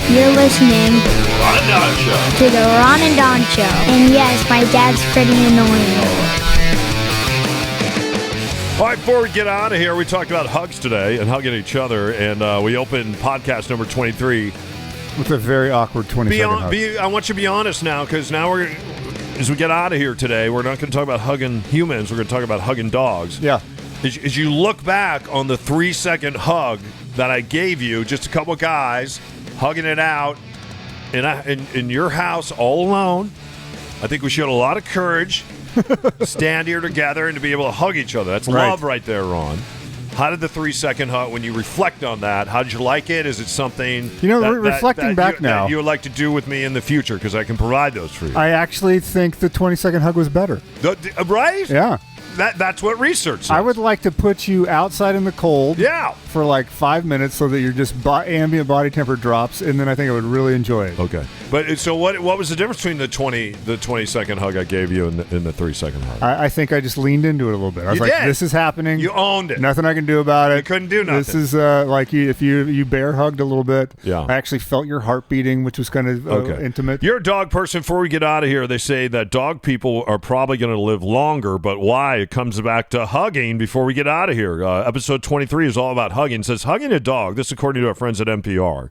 You're listening Ron and Don Show. to the Ron and Don Show. And yes, my dad's pretty annoying. All right, before we get out of here, we talked about hugs today and hugging each other, and we opened podcast number 23. With a very awkward 20-second hug. I want you to be honest now, because now as we get out of here today, we're not going to talk about hugging humans. We're going to talk about hugging dogs. Yeah. As you look back on the 3-second hug that I gave you, just a couple of guys hugging it out in your house all alone, I think we showed a lot of courage to stand here together and to be able to hug each other. That's love right there, Ron. How did the 3-second hug, when you reflect on that, how did you like it? Is it something reflecting back now that you would like to do with me in the future? Because I can provide those for you. I actually think the 20-second hug was better. Right? Yeah. That's what research says. I would like to put you outside in the cold for like 5 minutes so that your just ambient body temperature drops, and then I think I would really enjoy it. Okay. But so what was the difference between the 20-second hug I gave you and the 3-second hug? I think I just leaned into it a little bit. I was like, this is happening. You owned it. Nothing I can do about it. You couldn't do nothing. This is like if you bear hugged a little bit. Yeah. I actually felt your heart beating, which was kind of intimate. You're a dog person. Before we get out of here, they say that dog people are probably going to live longer, but why? It comes back to hugging before we get out of here. Episode 23 is all about hugging. It says, hugging a dog, this according to our friends at NPR,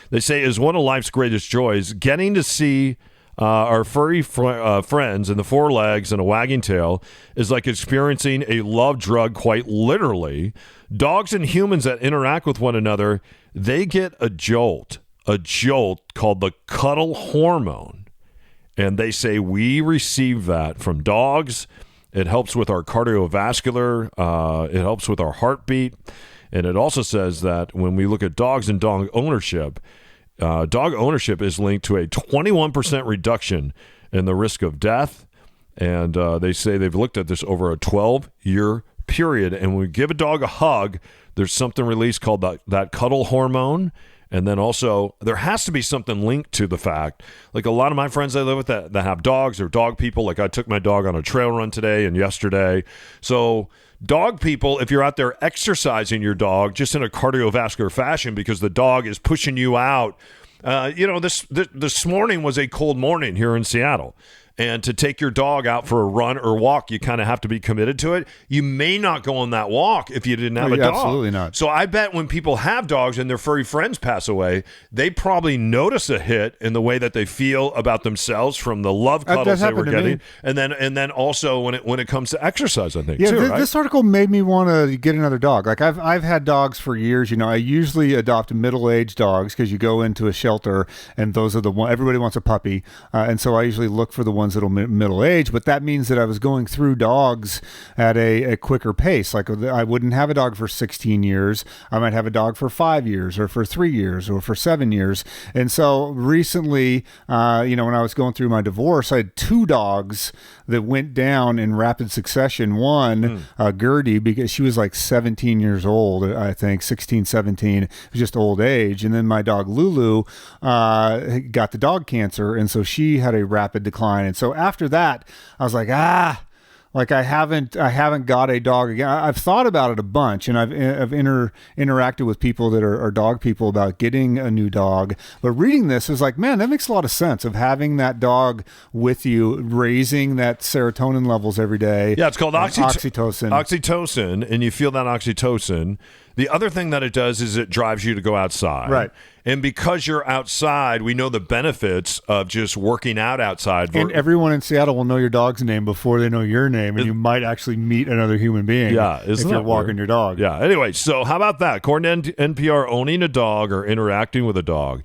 they say is one of life's greatest joys. Getting to see our furry friends in the 4 legs and a wagging tail is like experiencing a love drug, quite literally. Dogs and humans that interact with one another, they get a jolt called the cuddle hormone. And they say we receive that from dogs. It helps with our cardiovascular. It helps with our heartbeat. And it also says that when we look at dogs and dog ownership is linked to a 21% reduction in the risk of death. And they say they've looked at this over a 12-year period. And when we give a dog a hug, there's something released called that cuddle hormone. And then also, there has to be something linked to the fact, like a lot of my friends I live with that have dogs or dog people, like I took my dog on a trail run today and yesterday. So dog people, if you're out there exercising your dog just in a cardiovascular fashion because the dog is pushing you out, this morning was a cold morning here in Seattle. And to take your dog out for a run or walk, you kind of have to be committed to it. You may not go on that walk if you didn't have a dog. Absolutely not. So I bet when people have dogs and their furry friends pass away, they probably notice a hit in the way that they feel about themselves from the love cuddles they were getting. And then also when it comes to exercise, I think, too, right? This article made me want to get another dog. Like I've had dogs for years. I usually adopt middle-aged dogs because you go into a shelter and those are the one everybody wants a puppy. And so I usually look for the ones that'll middle age, but that means that I was going through dogs at a quicker pace. Like I wouldn't have a dog for 16 years. I might have a dog for 5 years or for 3 years or for 7 years. And so recently, when I was going through my divorce, I had 2 dogs that went down in rapid succession. One, Gertie, because she was like 17 years old, I think, 16, 17, just old age. And then my dog Lulu got the dog cancer, and so she had a rapid decline. And so after that, I was like, I haven't got a dog again. I've thought about it a bunch, and I've interacted with people that are dog people about getting a new dog. But reading this is like, man, that makes a lot of sense of having that dog with you, raising that serotonin levels every day. Yeah, it's called oxytocin. Oxytocin, and you feel that oxytocin. The other thing that it does is it drives you to go outside. Right. And because you're outside, we know the benefits of just working out outside. And everyone in Seattle will know your dog's name before they know your name, and you might actually meet another human being if you're walking your dog. Yeah. Anyway, so how about that? According to NPR, owning a dog or interacting with a dog,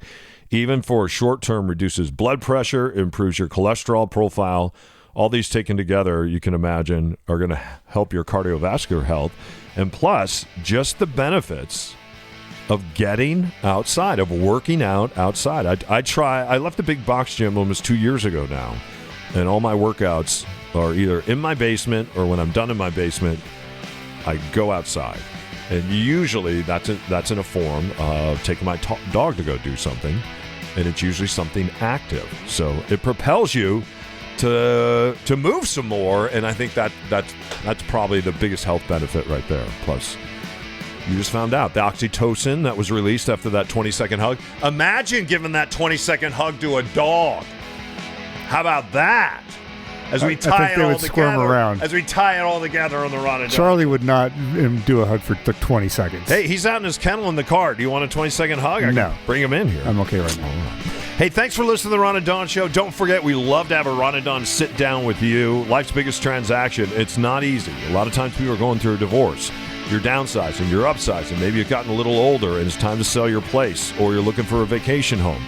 even for a short term, reduces blood pressure, improves your cholesterol profile. All these taken together, you can imagine, are going to help your cardiovascular health. And plus, just the benefits of getting outside, of working out outside. I left the big box gym almost 2 years ago now, and all my workouts are either in my basement or when I'm done in my basement, I go outside. And usually that's in a form of taking my dog to go do something, and it's usually something active. So it propels you to move some more, and I think that's probably the biggest health benefit right there. Plus You just found out. The oxytocin that was released after that 20-second hug. Imagine giving that 20-second hug to a dog. How about that? As we tie it all together, as we tie it all together on the Ron and Don. Charlie would not do a hug for 20 seconds. Hey, he's out in his kennel in the car. Do you want a 20-second hug? I can bring him in here. I'm okay right now. Hey, thanks for listening to the Ron and Don Show. Don't forget, we love to have a Ron and Don sit down with you. Life's biggest transaction. It's not easy. A lot of times people are going through a divorce. You're downsizing, you're upsizing. Maybe you've gotten a little older and it's time to sell your place, or you're looking for a vacation home.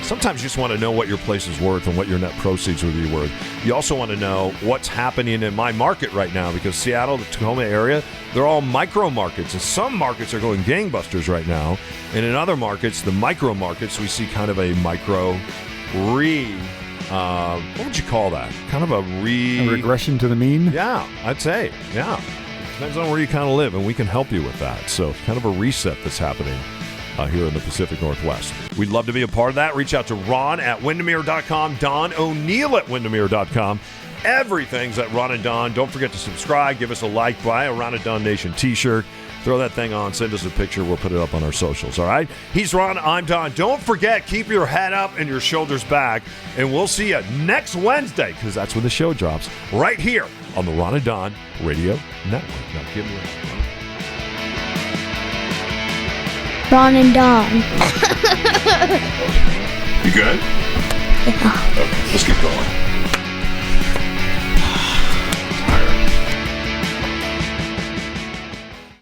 Sometimes you just want to know what your place is worth and what your net proceeds would be worth. You also want to know what's happening in my market right now, because Seattle, the Tacoma area, they're all micro markets. And some markets are going gangbusters right now. And in other markets, the micro markets, we see kind of a micro what would you call that? Kind of a regression to the mean? Yeah, I'd say. Yeah. Depends on where you kind of live, and we can help you with that. So kind of a reset that's happening here in the Pacific Northwest. We'd love to be a part of that. Reach out to Ron at Windermere.com, Don O'Neill at Windermere.com. Everything's at Ron and Don. Don't forget to subscribe. Give us a like. Buy a Ron and Don Nation t-shirt. Throw that thing on. Send us a picture. We'll put it up on our socials. All right? He's Ron. I'm Don. Don't forget, keep your head up and your shoulders back. And we'll see you next Wednesday, because that's when the show drops, right here on the Ron and Don Radio Network. Now, give me a... Ron and Don. You good? Yeah. Okay, let's keep going.